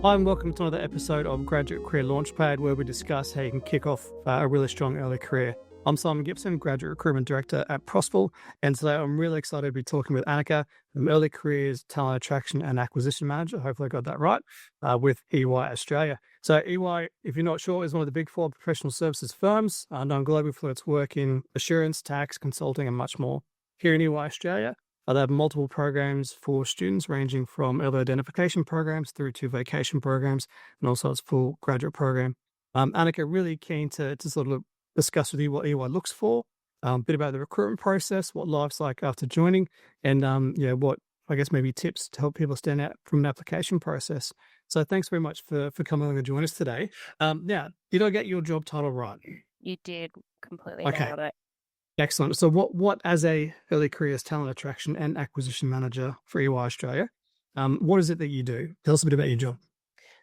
Hi, and welcome to another episode of Graduate Career Launchpad, where we discuss how you can kick off a really strong early career. I'm Simon Gibson, Graduate Recruitment Director at Prosperl, and today I'm really excited to be talking with Anica, an Early Careers Talent Attraction and Acquisition Manager. Hopefully I got that right, with EY Australia. So EY, if you're not sure, is one of the big four professional services firms, known globally for its work in assurance, tax, consulting, and much more. Here in EY Australia, they have multiple programs for students ranging from early identification programs through to vacation programs and also its full graduate program. Anica, really keen to sort of discuss with you what EY looks for, a bit about the recruitment process, what life's like after joining, and what I guess maybe tips to help people stand out from an application process. So thanks very much for coming along and joining us today. Now, did I get your job title right? You did completely Okay. nailed it. Excellent. So what as a early careers talent attraction and acquisition manager for EY Australia, what is it that you do? Tell us a bit about your job.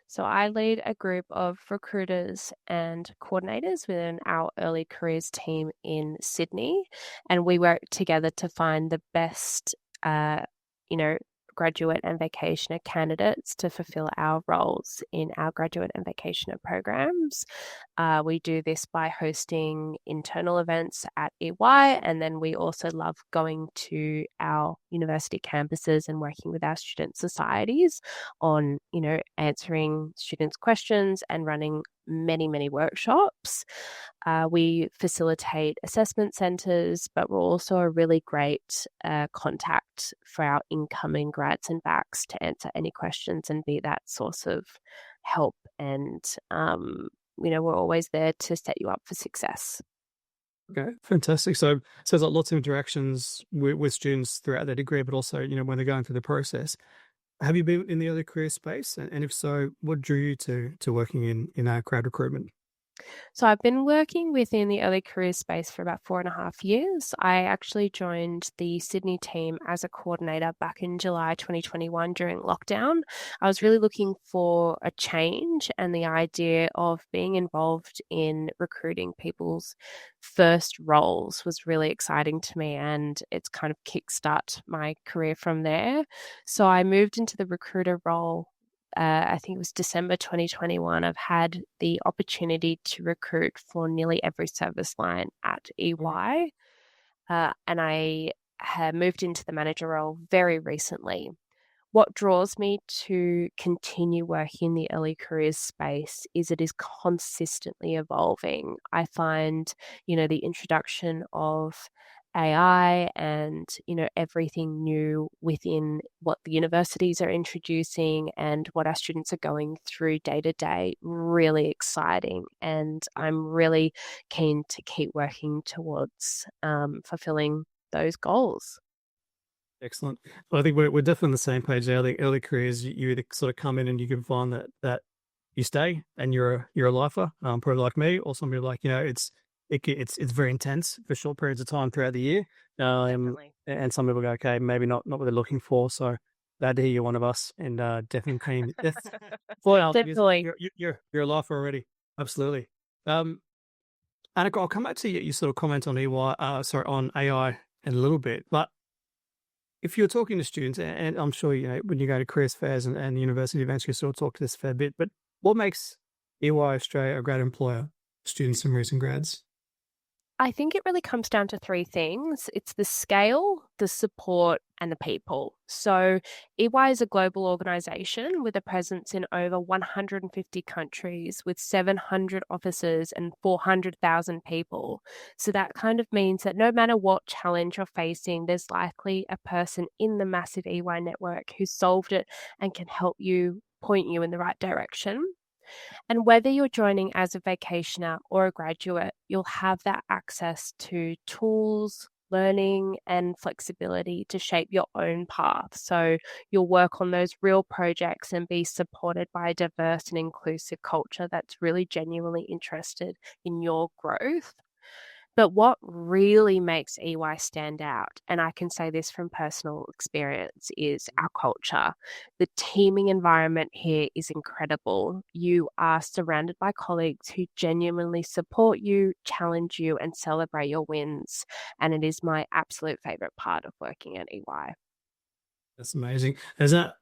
So I lead a group of recruiters and coordinators within our early careers team in Sydney, and we work together to find the best, graduate and vacationer candidates to fulfill our roles in our graduate and vacationer programs. We do this by hosting internal events at EY, and then we also love going to our university campuses and working with our student societies on, answering students' questions and running many workshops. We facilitate assessment centres, but we're also a really great contact for our incoming grads and backs to answer any questions and be that source of help. And, we're always there to set you up for success. Okay, fantastic. So there's like lots of interactions with students throughout their degree, but also, when they're going through the process. Have you been in the early career space? And if so, what drew you to working in our crowd recruitment? So I've been working within the early career space for about 4.5 years. I actually joined the Sydney team as a coordinator back in July 2021 during lockdown. I was really looking for a change, and the idea of being involved in recruiting people's first roles was really exciting to me, and it's kind of kickstart my career from there. So I moved into the recruiter role. I think it was December 2021. I've had the opportunity to recruit for nearly every service line at EY, and I have moved into the manager role very recently. What draws me to continue working in the early careers space is it is consistently evolving. I find, the introduction of AI and, everything new within what the universities are introducing and what our students are going through day to day really exciting. And I'm really keen to keep working towards fulfilling those goals. Excellent. Well, I think we're definitely on the same page there. I think early careers, you either sort of come in and you can find that you stay and you're a lifer, probably like me, or somebody like, it's very intense for short periods of time throughout the year. Definitely. And some people go, okay, maybe not what they're looking for. So glad to hear you're one of us, and definitely keen. Definitely. You're a lifer already. Absolutely. Annika, I'll come back to you. You sort of comment on on AI in a little bit, but if you're talking to students, and I'm sure, when you go to careers fairs and university events, you sort of talk to this a fair bit, but what makes EY Australia a great employer, students and recent grads? I think it really comes down to three things. It's the scale, the support, and the people. So EY is a global organisation with a presence in over 150 countries with 700 offices and 400,000 people. So that kind of means that no matter what challenge you're facing, there's likely a person in the massive EY network who solved it and can help you, point you in the right direction. And whether you're joining as a vacationer or a graduate, you'll have that access to tools, learning, and flexibility to shape your own path. So you'll work on those real projects and be supported by a diverse and inclusive culture that's really genuinely interested in your growth. But what really makes EY stand out, and I can say this from personal experience, is our culture. The teaming environment here is incredible. You are surrounded by colleagues who genuinely support you, challenge you, and celebrate your wins. And it is my absolute favorite part of working at EY. That's amazing. Is that,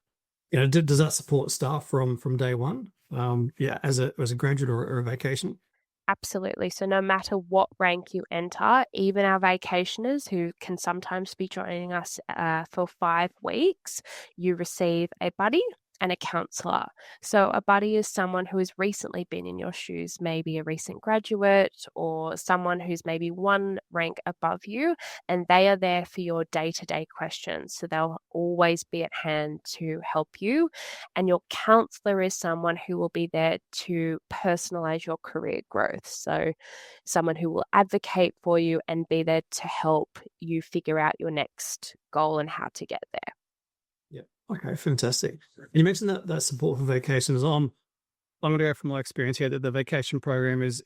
does that support staff from day one? Yeah, as a graduate or a vacation? Absolutely. So, no matter what rank you enter, even our vacationers who can sometimes be joining us for 5 weeks, you receive a buddy and a counselor. So, a buddy is someone who has recently been in your shoes, maybe a recent graduate or someone who's maybe one rank above you, and they are there for your day to day questions. So, they'll always be at hand to help you. And your counselor is someone who will be there to personalize your career growth. So, someone who will advocate for you and be there to help you figure out your next goal and how to get there. Yeah. Okay, fantastic. You mentioned that support for vacations. I'm going to go from my experience here that the vacation program is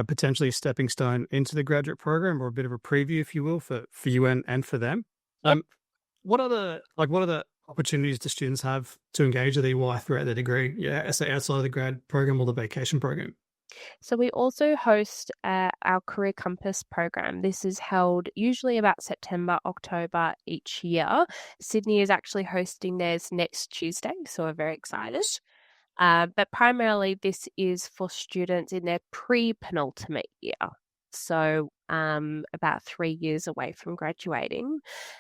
potentially a stepping stone into the graduate program, or a bit of a preview, if you will, for you and for them. Yep. What are the opportunities do students have to engage with EY throughout their degree? Yeah, say outside of the grad program or the vacation program. So, we also host our Career Compass program. This is held usually about September, October each year. Sydney is actually hosting theirs next Tuesday, so we're very excited. But primarily, this is for students in their pre-penultimate year. So, about 3 years away from graduating.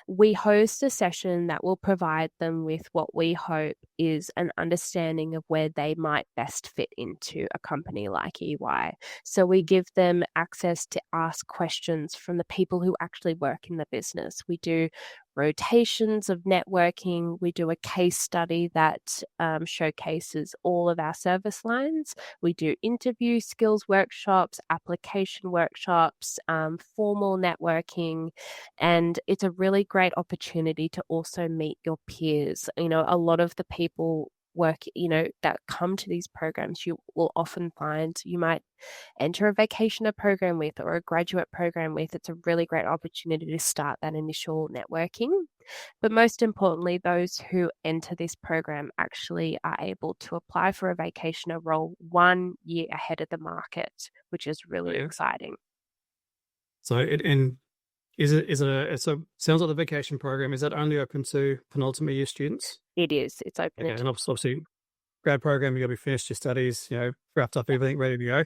We host a session that will provide them with what we hope is an understanding of where they might best fit into a company like EY. So, we give them access to ask questions from the people who actually work in the business. We do rotations of networking. We do a case study that showcases all of our service lines. We do interview skills workshops, application workshops, formal networking, and it's a really great opportunity to also meet your peers. A lot of the people that come to these programs, you will often find you might enter a vacationer program with or a graduate program with. It's a really great opportunity to start that initial networking. But most importantly, those who enter this program actually are able to apply for a vacationer role 1 year ahead of the market, which is really Yeah. exciting. So so sounds like the vacation program, is that only open to penultimate year students? It is. It's open. Okay, and obviously grad program, you got to be finished your studies, wrapped up everything, ready to go.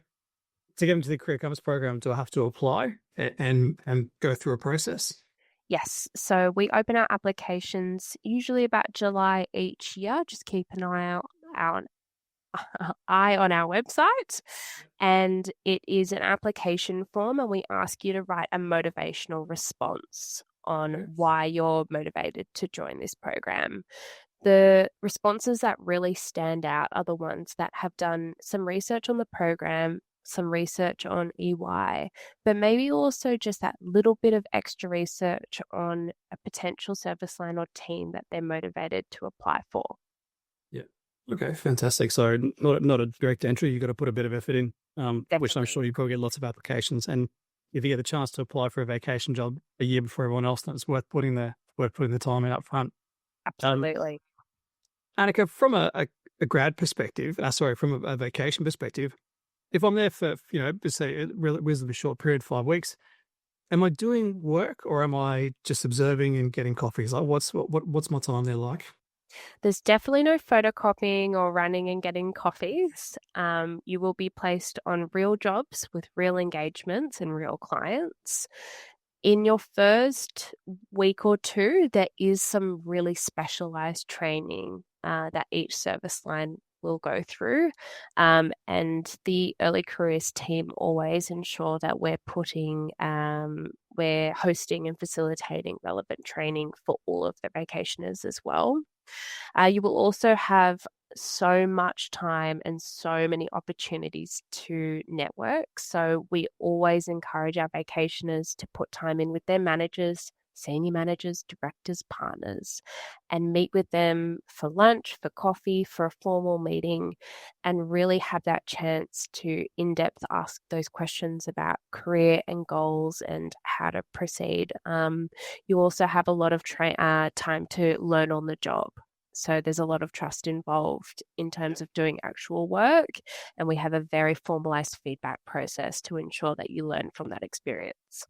To get into the Career Compass program, do I have to apply and go through a process? Yes. So we open our applications usually about July each year. Just keep an eye on our website, and it is an application form, and we ask you to write a motivational response on why you're motivated to join this program. The responses that really stand out are the ones that have done some research on the program, some research on EY, but maybe also just that little bit of extra research on a potential service line or team that they're motivated to apply for. Yeah. Okay, fantastic. So not a direct entry. You've got to put a bit of effort in, which I'm Definitely. sure you probably get lots of applications. And if you get the chance to apply for a vacation job a year before everyone else, then it's worth putting the time in up front. Absolutely. Anica, from a grad perspective, from a vacation perspective, if I'm there for, let's say a reasonably short period, 5 weeks, am I doing work or am I just observing and getting coffees? Like, what's my time there like? There's definitely no photocopying or running and getting coffees. You will be placed on real jobs with real engagements and real clients. In your first week or two, there is some really specialized training that each service line will go through. And the early careers team always ensure that we're hosting and facilitating relevant training for all of the vacationers as well. You will also have so much time and so many opportunities to network. So we always encourage our vacationers to put time in with their managers, senior managers, directors, partners, and meet with them for lunch, for coffee, for a formal meeting, and really have that chance to in-depth ask those questions about career and goals and how to proceed. You also have a lot of time to learn on the job. So there's a lot of trust involved in terms of doing actual work, and we have a very formalized feedback process to ensure that you learn from that experience.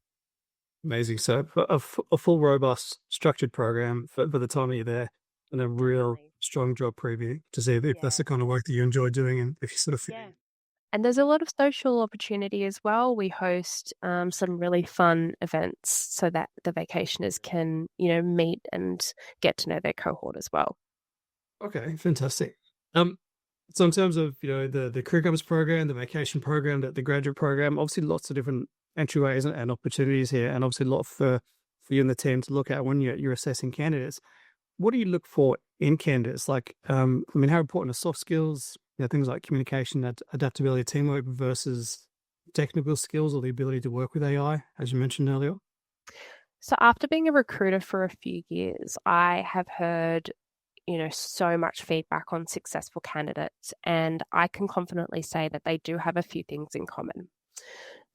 Amazing. So a full, robust, structured program for the time that you're there. and a real Definitely. strong job preview to see if that's Yeah. the kind of work that you enjoy doing and if you sort of fit Yeah. in. And there's a lot of social opportunity as well. We host some really fun events so that the vacationers can, meet and get to know their cohort as well. Okay, fantastic. Um, so in terms of the career campus program, the vacation program, the graduate program, obviously lots of different entryways and opportunities here, and obviously a lot for you and the team to look at when you're assessing candidates. What do you look for in candidates? Like, I mean, how important are soft skills? Things like communication, adaptability, teamwork versus technical skills or the ability to work with AI, as you mentioned earlier. So after being a recruiter for a few years, I have heard, so much feedback on successful candidates, and I can confidently say that they do have a few things in common.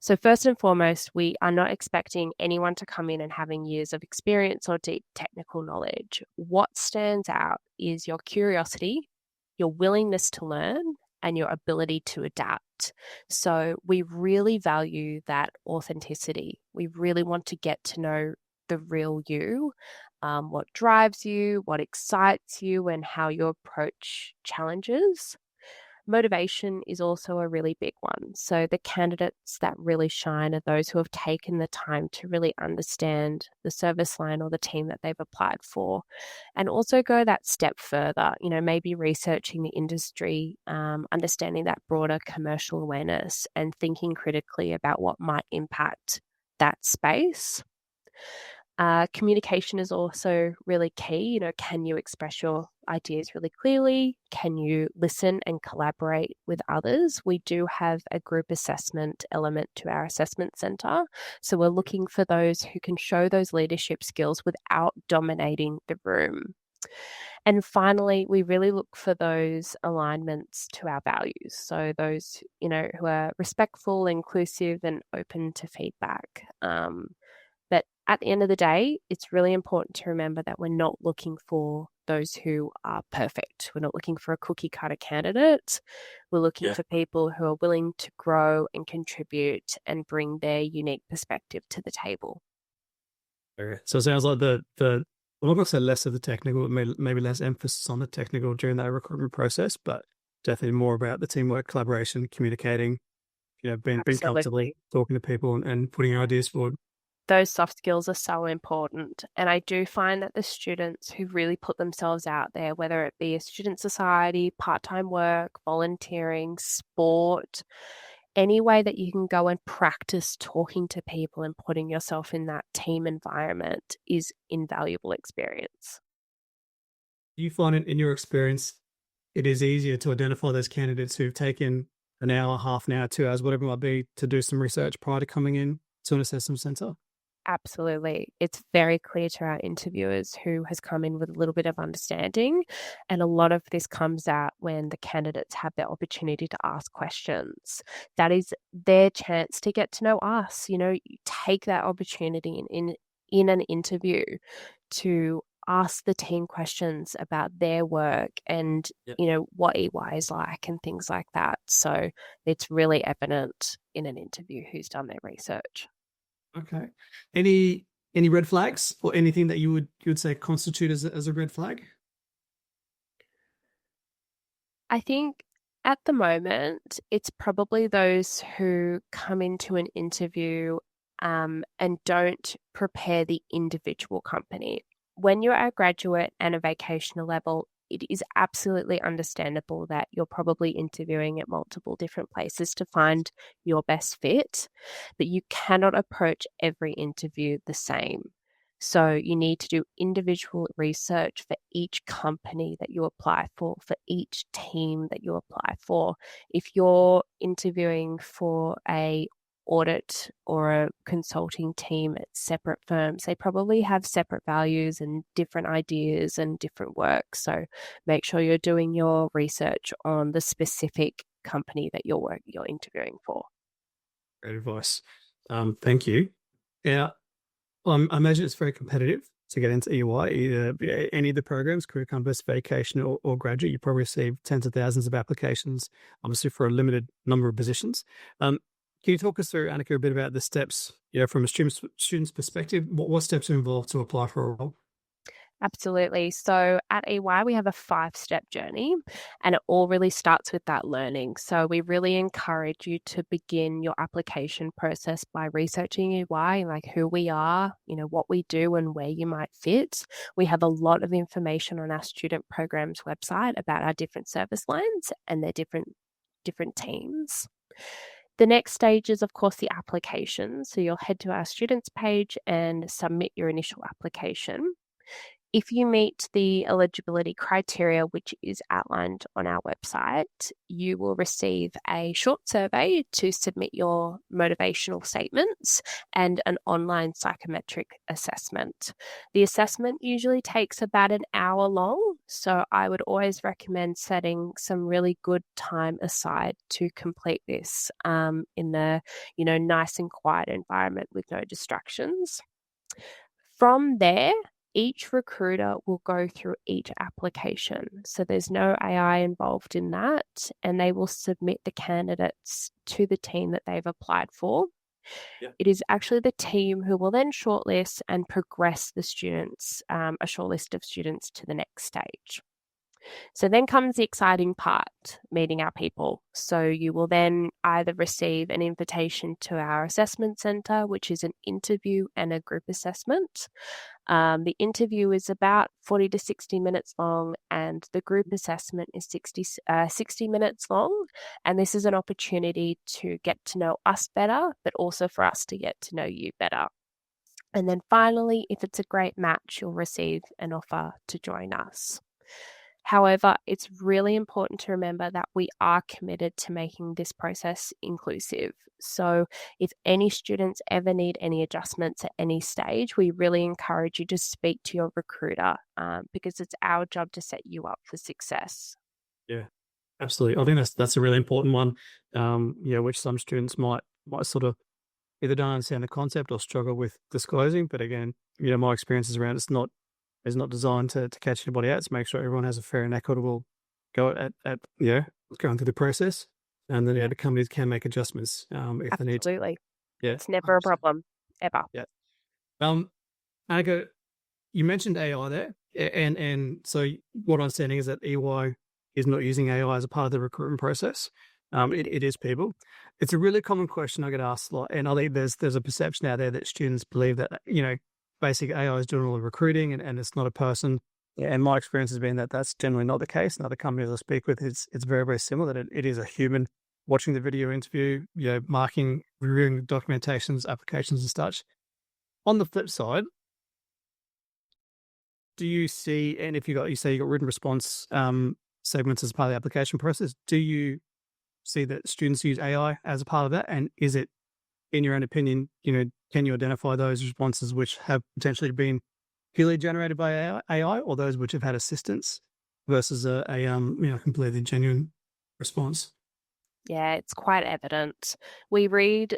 So first and foremost, we are not expecting anyone to come in and having years of experience or deep technical knowledge. What stands out is your curiosity, your willingness to learn, and your ability to adapt. So we really value that authenticity. We really want to get to know the real you, what drives you, what excites you, and how you approach challenges. Motivation is also a really big one. So, the candidates that really shine are those who have taken the time to really understand the service line or the team that they've applied for, and also go that step further, maybe researching the industry, understanding that broader commercial awareness, and thinking critically about what might impact that space. Communication is also really key. Can you express your ideas really clearly? Can you listen and collaborate with others? We do have a group assessment element to our assessment center. So we're looking for those who can show those leadership skills without dominating the room. And finally, we really look for those alignments to our values. So those, who are respectful, inclusive, and open to feedback. But at the end of the day, it's really important to remember that we're not looking for those who are perfect. We're not looking for a cookie cutter candidate. We're looking Yeah. for people who are willing to grow and contribute and bring their unique perspective to the table. Okay. So it sounds like I'm not going to say less of the technical, but maybe less emphasis on the technical during that recruitment process, but definitely more about the teamwork, collaboration, communicating, being comfortable Absolutely. talking to people and putting your ideas forward. Those soft skills are so important. And I do find that the students who really put themselves out there, whether it be a student society, part-time work, volunteering, sport, any way that you can go and practice talking to people and putting yourself in that team environment is invaluable experience. Do you find it in your experience, it is easier to identify those candidates who've taken an hour, half an hour, 2 hours, whatever it might be, to do some research prior to coming in to an assessment center? Absolutely. It's very clear to our interviewers who has come in with a little bit of understanding. And a lot of this comes out when the candidates have the opportunity to ask questions. That is their chance to get to know us. You take that opportunity in an interview to ask the team questions about their work and, Yeah. what EY is like and things like that. So it's really evident in an interview who's done their research. Okay. Any red flags or anything that you would say constitute as a red flag? I think at the moment, it's probably those who come into an interview and don't prepare the individual company. When you're at graduate and a vacationer level, it is absolutely understandable that you're probably interviewing at multiple different places to find your best fit, but you cannot approach every interview the same. So you need to do individual research for each company that you apply for each team that you apply for. If you're interviewing for a audit or a consulting team at separate firms, they probably have separate values and different ideas and different work. So make sure you're doing your research on the specific company that you're interviewing for. Great advice. Thank you. Yeah. I imagine it's very competitive to get into EY, either any of the programs, career compass, vacation, or graduate. You probably receive tens of thousands of applications, obviously for a limited number of positions. Can you talk us through, Anica, a bit about the steps, from a student's perspective? What steps are involved to apply for a role? Absolutely. So at EY, we have a 5-step journey, and it all really starts with that learning. So we really encourage you to begin your application process by researching EY, like who we are, what we do and where you might fit. We have a lot of information on our student programs website about our different service lines and their different teams. The next stage is, of course, the application. So you'll head to our students page and submit your initial application. If you meet the eligibility criteria, which is outlined on our website, you will receive a short survey to submit your motivational statements and an online psychometric assessment. The assessment usually takes about an hour long, so I would always recommend setting some really good time aside to complete this in a nice and quiet environment with no distractions. From there, each recruiter will go through each application. So there's no AI involved in that, and they will submit the candidates to the team that they've applied for. Yeah. It is actually the team who will then shortlist and progress the students, a shortlist of students to the next stage. So then comes the exciting part, meeting our people. So you will then either receive an invitation to our assessment centre, which is an interview and a group assessment. The interview is about 40 to 60 minutes long, and the group assessment is 60 minutes long. And this is an opportunity to get to know us better, but also for us to get to know you better. And then finally, if it's a great match, you'll receive an offer to join us. However, it's really important to remember that we are committed to making this process inclusive. So if any students ever need any adjustments at any stage, we really encourage you to speak to your recruiter because it's our job to set you up for success. Yeah, absolutely. I think that's a really important one, which some students might sort of either don't understand the concept or struggle with disclosing. But again, my experiences around it's not designed to catch anybody out. It's make sure everyone has a fair and equitable go at going through the process, and then the companies can make adjustments if they need to. Absolutely. Yeah, it's never 100%. A problem ever. Yeah. Anica, you mentioned AI there, and so what I'm saying is that EY is not using AI as a part of the recruitment process. It is people. It's a really common question I get asked a lot, and I think there's a perception out there that students believe that basic AI is doing all the recruiting and it's not a person. And my experience has been that that's generally not the case. And other companies I speak with, it's very, very similar, that it is a human watching the video interview, marking, reviewing documentations, applications and such. On the flip side, do you see, and if you say you got written response segments as part of the application process, do you see that students use AI as a part of that? And is it, in your own opinion, can you identify those responses which have potentially been purely generated by AI or those which have had assistance versus a completely genuine response? Yeah, it's quite evident. We read,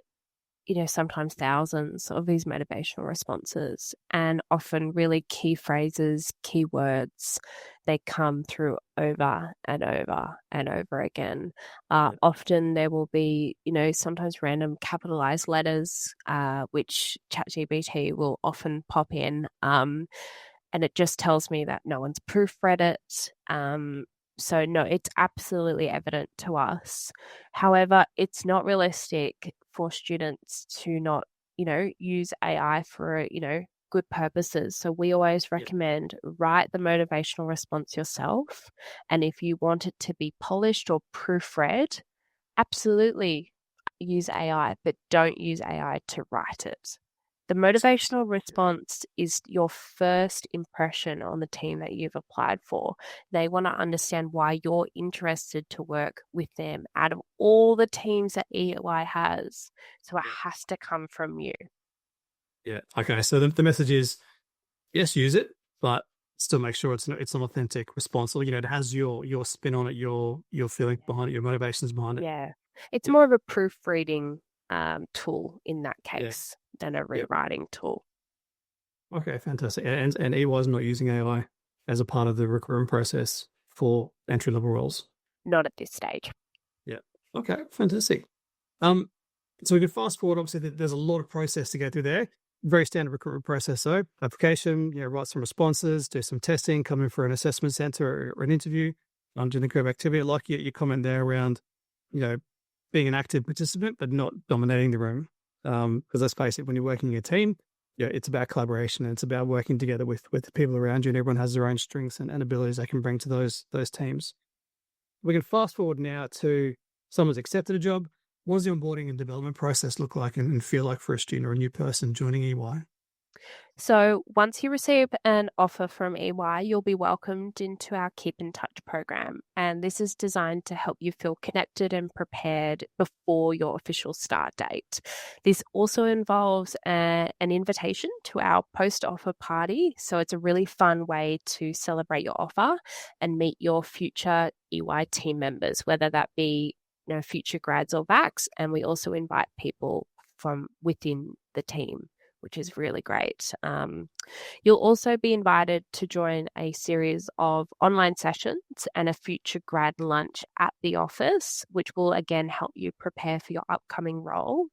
sometimes thousands of these motivational responses, and often really key phrases, key words, they come through over and over and over again. Often there will be, sometimes random capitalized letters, which ChatGPT will often pop in. And it just tells me that no one's proofread it. So no, it's absolutely evident to us. However, it's not realistic for students to not, use AI for, good purposes. So we always recommend write the motivational response yourself. And if you want it to be polished or proofread, absolutely use AI, but don't use AI to write it. The motivational response is your first impression on the team that you've applied for. They want to understand why you're interested to work with them out of all the teams that EY has. So it has to come from you. Yeah. Okay. So the message is, yes, use it, but still make sure it's an authentic response. Or, it has your spin on it, your feeling behind it, your motivations behind it. Yeah. It's more of a proofreading tool in that case than a rewriting tool. Okay, fantastic. And EY is not using AI as a part of the recruitment process for entry-level roles? Not at this stage. Yeah. Okay, fantastic. So we could fast forward, obviously there's a lot of process to go through there. very standard recruitment process. So application, write some responses, do some testing, come in for an assessment center or an interview, do the group activity. Like your comment there around, being an active participant, but not dominating the room. Because let's face it, when you're working in a team, it's about collaboration and it's about working together with the people around you, and everyone has their own strengths and abilities they can bring to those teams. We can fast forward now to someone's accepted a job. What does the onboarding and development process look like and feel like for a student or a new person joining EY? So once you receive an offer from EY, you'll be welcomed into our Keep in Touch program. And this is designed to help you feel connected and prepared before your official start date. This also involves an invitation to our post-offer party. So it's a really fun way to celebrate your offer and meet your future EY team members, whether that be future grads or VACs. And we also invite people from within the team, which is really great. You'll also be invited to join a series of online sessions and a future grad lunch at the office, which will again help you prepare for your upcoming role.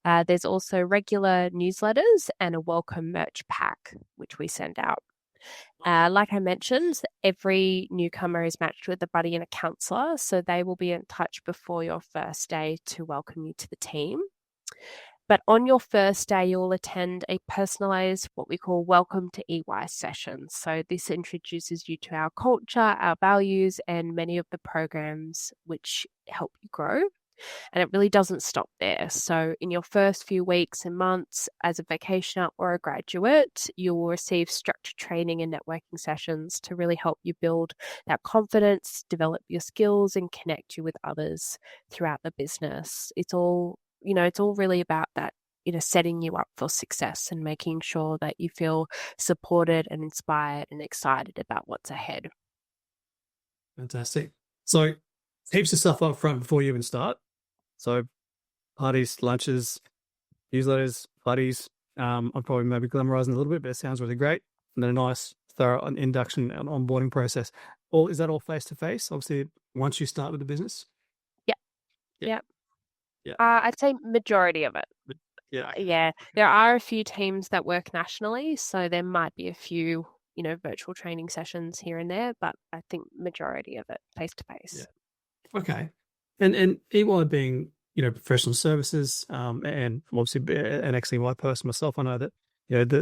There's also regular newsletters and a welcome merch pack, which we send out. Like I mentioned, every newcomer is matched with a buddy and a counsellor, so they will be in touch before your first day to welcome you to the team. But on your first day, you'll attend a personalised, what we call Welcome to EY session. So this introduces you to our culture, our values, and many of the programs which help you grow. And it really doesn't stop there. So in your first few weeks and months as a vacationer or a graduate, you will receive structured training and networking sessions to really help you build that confidence, develop your skills, and connect you with others throughout the business. It's all really about that, setting you up for success and making sure that you feel supported and inspired and excited about what's ahead. Fantastic. So heaps of stuff up front before you even start. So parties, lunches, newsletters, parties. I'm probably maybe glamorizing a little bit, but it sounds really great. And then a nice, thorough induction and onboarding process. Is that all face-to-face? Obviously, once you start with the business? Yeah. I'd say majority of it. Yeah. Yeah. There are a few teams that work nationally, so there might be a few, virtual training sessions here and there, but I think majority of it face-to-face. Yeah. Okay. And EY being, professional services, and obviously an ex-EY person myself, I know that,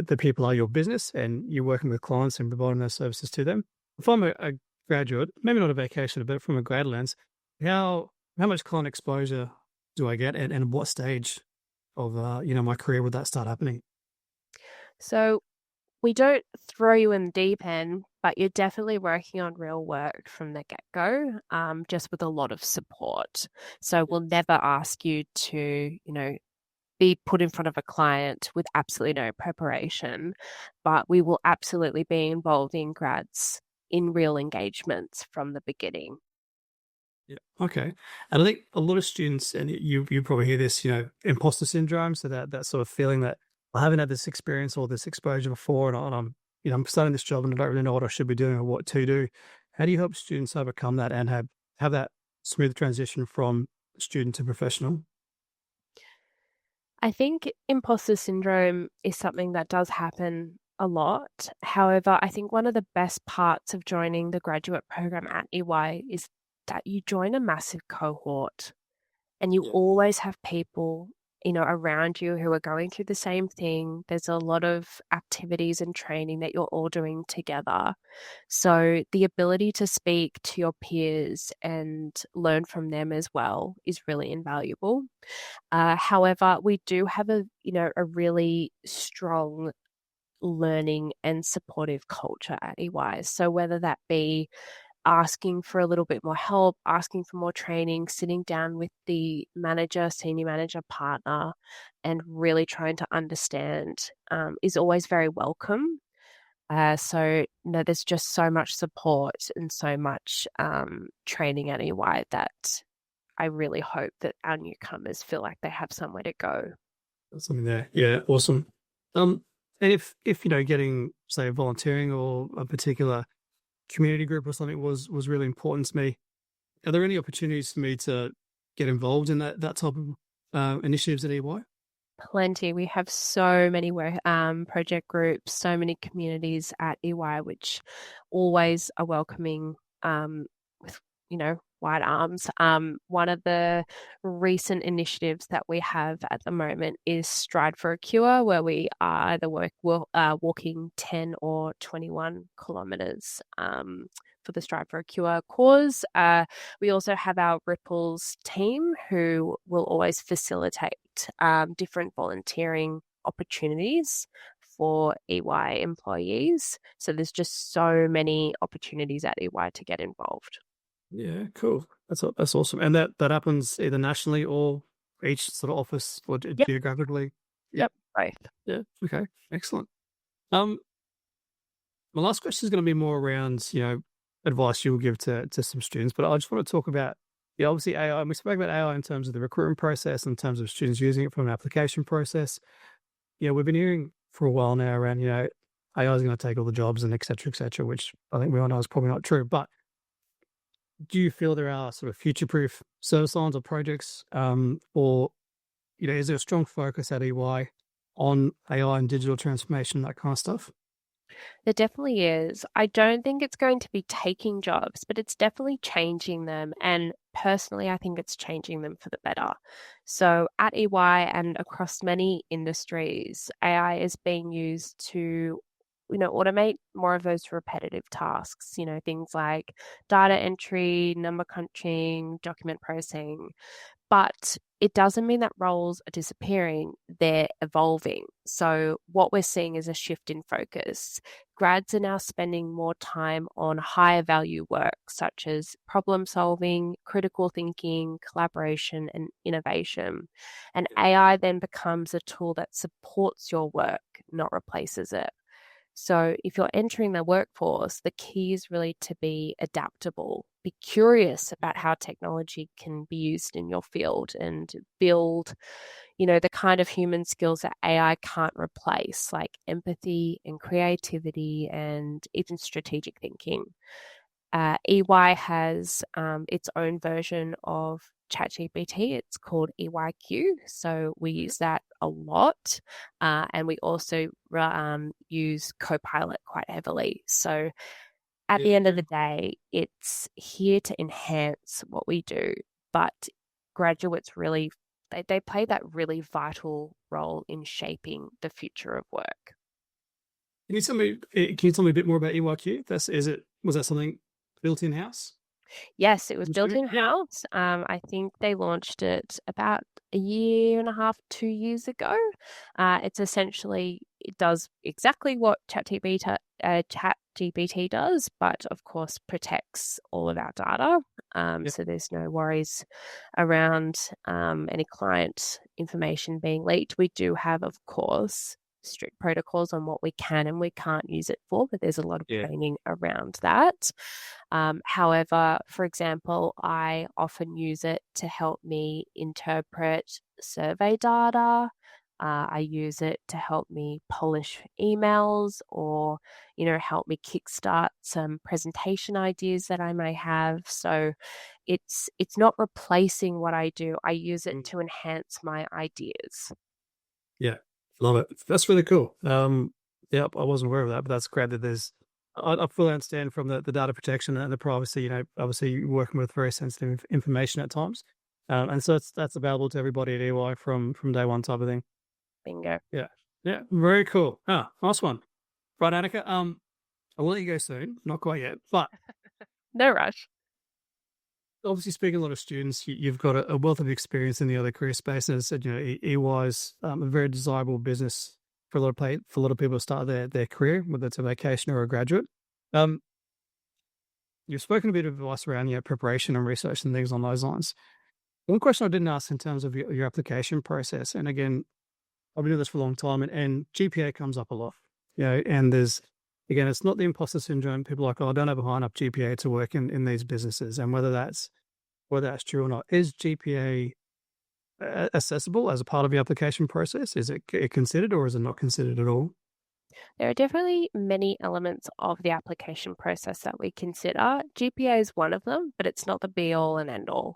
the people are your business and you're working with clients and providing those services to them. If I'm a graduate, maybe not a vacationer, but from a grad lens, how much client exposure do I get and what stage of, my career would that start happening? So we don't throw you in the deep end, but you're definitely working on real work from the get-go, just with a lot of support. So we'll never ask you to, be put in front of a client with absolutely no preparation, but we will absolutely be involved in grads in real engagements from the beginning. Yeah. Okay. And I think a lot of students, and you probably hear this, imposter syndrome. So that sort of feeling that I haven't had this experience or this exposure before, and I'm, I'm starting this job and I don't really know what I should be doing or what to do. How do you help students overcome that and have that smooth transition from student to professional? I think imposter syndrome is something that does happen a lot. However, I think one of the best parts of joining the graduate program at EY is that you join a massive cohort and you always have people, around you who are going through the same thing. There's a lot of activities and training that you're all doing together. So the ability to speak to your peers and learn from them as well is really invaluable. However, we do have a really strong learning and supportive culture at EY. So whether that be asking for a little bit more help, asking for more training, sitting down with the manager, senior manager, partner, and really trying to understand is always very welcome. So there's just so much support and so much training at EY that I really hope that our newcomers feel like they have somewhere to go. That's something there. Yeah, awesome. And if getting, say, volunteering or a particular community group or something was really important to me, are there any opportunities for me to get involved in that type of initiatives at EY? Plenty. We have so many project groups, so many communities at EY, which always are welcoming with, wide arms. One of the recent initiatives that we have at the moment is Stride for a Cure, where we are either walking 10 or 21 kilometers for the Stride for a Cure cause. We also have our Ripples team who will always facilitate different volunteering opportunities for EY employees. So there's just so many opportunities at EY to get involved. Yeah, cool. That's awesome. And that happens either nationally or each sort of office or Yep. geographically. Yep, both. Yeah. Okay. Excellent. My last question is going to be more around, advice you will give to some students, but I just want to talk about, obviously AI, and we spoke about AI in terms of the recruitment process, in terms of students using it from an application process. We've been hearing for a while now around, AI is going to take all the jobs and et cetera, which I think we all know is probably not true. But do you feel there are sort of future-proof service lines or projects, or, is there a strong focus at EY on AI and digital transformation, that kind of stuff? There definitely is. I don't think it's going to be taking jobs, but it's definitely changing them. And personally, I think it's changing them for the better. So at EY and across many industries, AI is being used to automate more of those repetitive tasks, things like data entry, number crunching, document processing. But it doesn't mean that roles are disappearing, they're evolving. So, what we're seeing is a shift in focus. Grads are now spending more time on higher value work, such as problem solving, critical thinking, collaboration, and innovation. And AI then becomes a tool that supports your work, not replaces it. So, if you're entering the workforce, the key is really to be adaptable, be curious about how technology can be used in your field and build, the kind of human skills that AI can't replace, like empathy and creativity and even strategic thinking. EY has its own version of ChatGPT. It's called EYQ. So we use that a lot. And we also use Copilot quite heavily. So at the end of the day, it's here to enhance what we do. But graduates really, they play that really vital role in shaping the future of work. Can you tell me a bit more about EYQ? Was that something built in-house? Yes, it was built in-house. I think they launched it about a year and a half, 2 years ago. It does exactly what ChatGPT does, but of course protects all of our data. So there's no worries around any client information being leaked. We do have, of course, strict protocols on what we can and we can't use it for, but there's a lot of training around that. However, for example, I often use it to help me interpret survey data. I use it to help me polish emails or, help me kickstart some presentation ideas that I may have. So it's not replacing what I do. I use it to enhance my ideas. Yeah, love it. That's really cool. I wasn't aware of that, but that's great that I fully understand from the data protection and the privacy, obviously you're working with very sensitive information at times. And so that's available to everybody at EY from day one type of thing. Bingo. Yeah. Yeah. Very cool. Nice one. Right, Anica. I will let you go soon. Not quite yet, but no rush. Obviously, speaking to a lot of students, you've got a wealth of experience in the other career space. And as I said, EY is a very desirable business for a lot of people to start their career, whether it's a vacation or a graduate. You've spoken a bit of advice around preparation and research and things on those lines. One question I didn't ask in terms of your application process, and again, I've been doing this for a long time, and GPA comes up a lot. And again, it's not the imposter syndrome. People are like, I don't have a high enough GPA to work in these businesses, and whether that's true or not. Is GPA accessible as a part of the application process? Is it considered or is it not considered at all? There are definitely many elements of the application process that we consider. GPA is one of them, but it's not the be all and end all.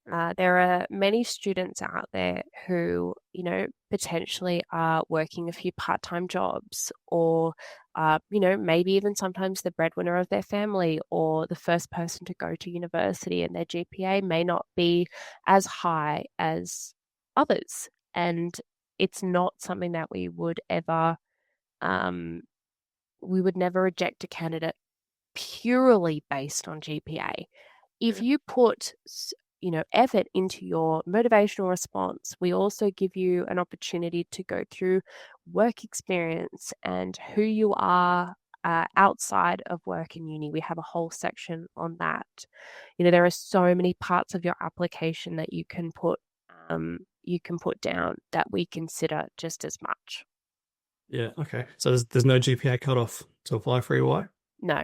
There are many students out there who, potentially are working a few part-time jobs or, maybe even sometimes the breadwinner of their family or the first person to go to university, and their GPA may not be as high as others. And it's not something that we would never reject a candidate purely based on GPA. If you put effort into your motivational response, we also give you an opportunity to go through work experience and who you are outside of work and uni. We have a whole section on that. There are so many parts of your application that you can put down that we consider just as much. Yeah. Okay. So there's no GPA cutoff to apply for EY? No.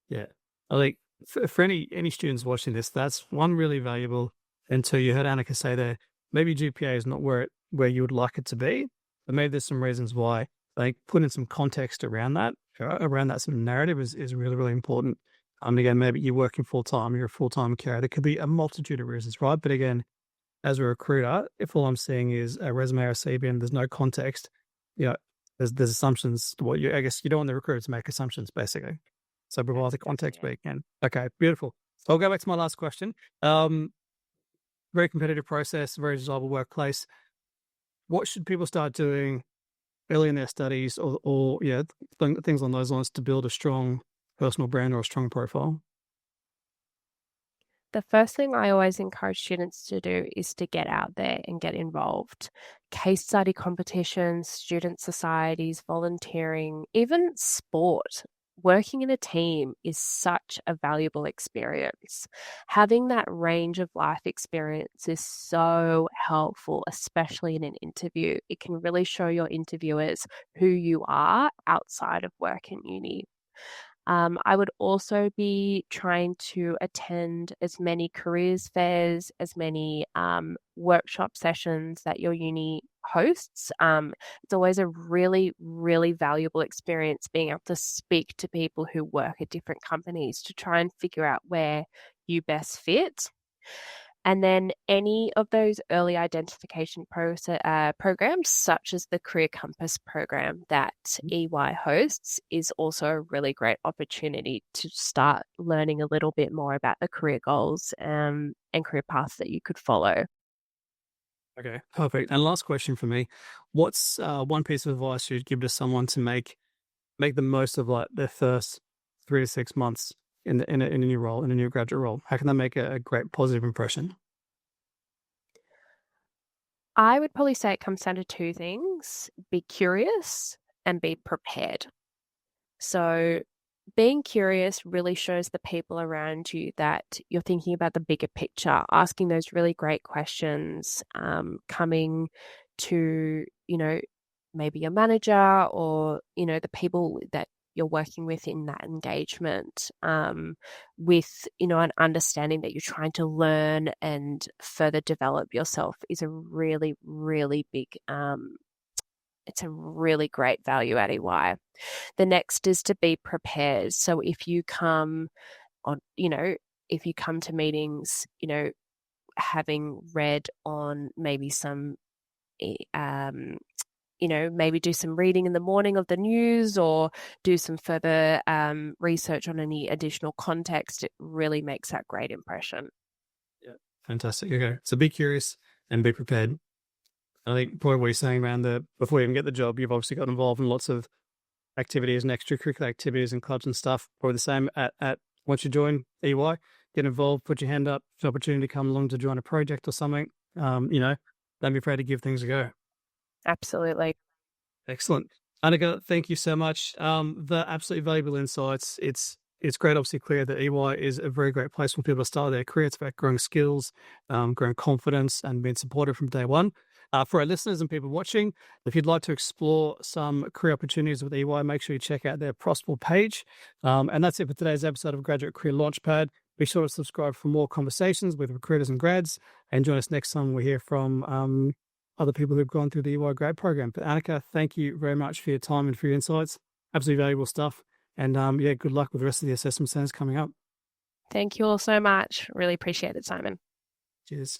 Yeah. I think for any students watching this, that's one, really valuable. And two, you heard Anica say there, maybe GPA is not where you would like it to be, but maybe there's some reasons why. I think putting some context around that sort of narrative is really, really important. Again, maybe you're working full-time, you're a full-time carer. There could be a multitude of reasons, right? But again, as a recruiter, if all I'm seeing is a resume or a CV and there's no context, there's assumptions. I guess you don't want the recruiter to make assumptions, basically. So provide the context where you can. Okay, beautiful. So I'll go back to my last question. Very competitive process, very desirable workplace. What should people start doing early in their studies or things along those lines to build a strong personal brand or a strong profile? The first thing I always encourage students to do is to get out there and get involved. Case study competitions, student societies, volunteering, even sport. Working in a team is such a valuable experience. Having that range of life experience is so helpful, especially in an interview. It can really show your interviewers who you are outside of work and uni. I would also be trying to attend as many careers fairs, as many workshop sessions that your uni hosts. It's always a really, really valuable experience being able to speak to people who work at different companies to try and figure out where you best fit. And then any of those early identification programs, such as the Career Compass program that EY hosts, is also a really great opportunity to start learning a little bit more about the career goals and career paths that you could follow. Okay, perfect. And last question for me. What's one piece of advice you'd give to someone to make the most of like their first 3 to 6 months in a new role, in a new graduate role? How can they make a great positive impression? I would probably say it comes down to two things: be curious and be prepared. So being curious really shows the people around you that you're thinking about the bigger picture, asking those really great questions, coming to, maybe your manager or, the people that you're working with in that engagement, with, an understanding that you're trying to learn and further develop yourself is a really, really big, it's a really great value at EY. The next is to be prepared. So if you come to meetings, having read on maybe some, maybe do some reading in the morning of the news or do some further research on any additional context, it really makes that great impression. Yeah, fantastic. Okay, so be curious and be prepared. I think probably what you're saying around before you even get the job, you've obviously got involved in lots of activities and extracurricular activities and clubs and stuff. Probably the same at once you join EY, get involved, put your hand up, an opportunity to come along to join a project or something. Don't be afraid to give things a go. Absolutely. Excellent. Anica, thank you so much. The absolutely valuable insights. It's great, obviously clear that EY is a very great place for people to start their career. It's about growing skills, growing confidence and being supported from day one. For our listeners and people watching, if you'd like to explore some career opportunities with EY, make sure you check out their Prosper page. And that's it for today's episode of Graduate Career Launchpad. Be sure to subscribe for more conversations with recruiters and grads, and join us next time we hear from other people who've gone through the EY grad program. But Anica, thank you very much for your time and for your insights. Absolutely valuable stuff. And good luck with the rest of the assessment centers coming up. Thank you all so much. Really appreciate it, Simon. Cheers.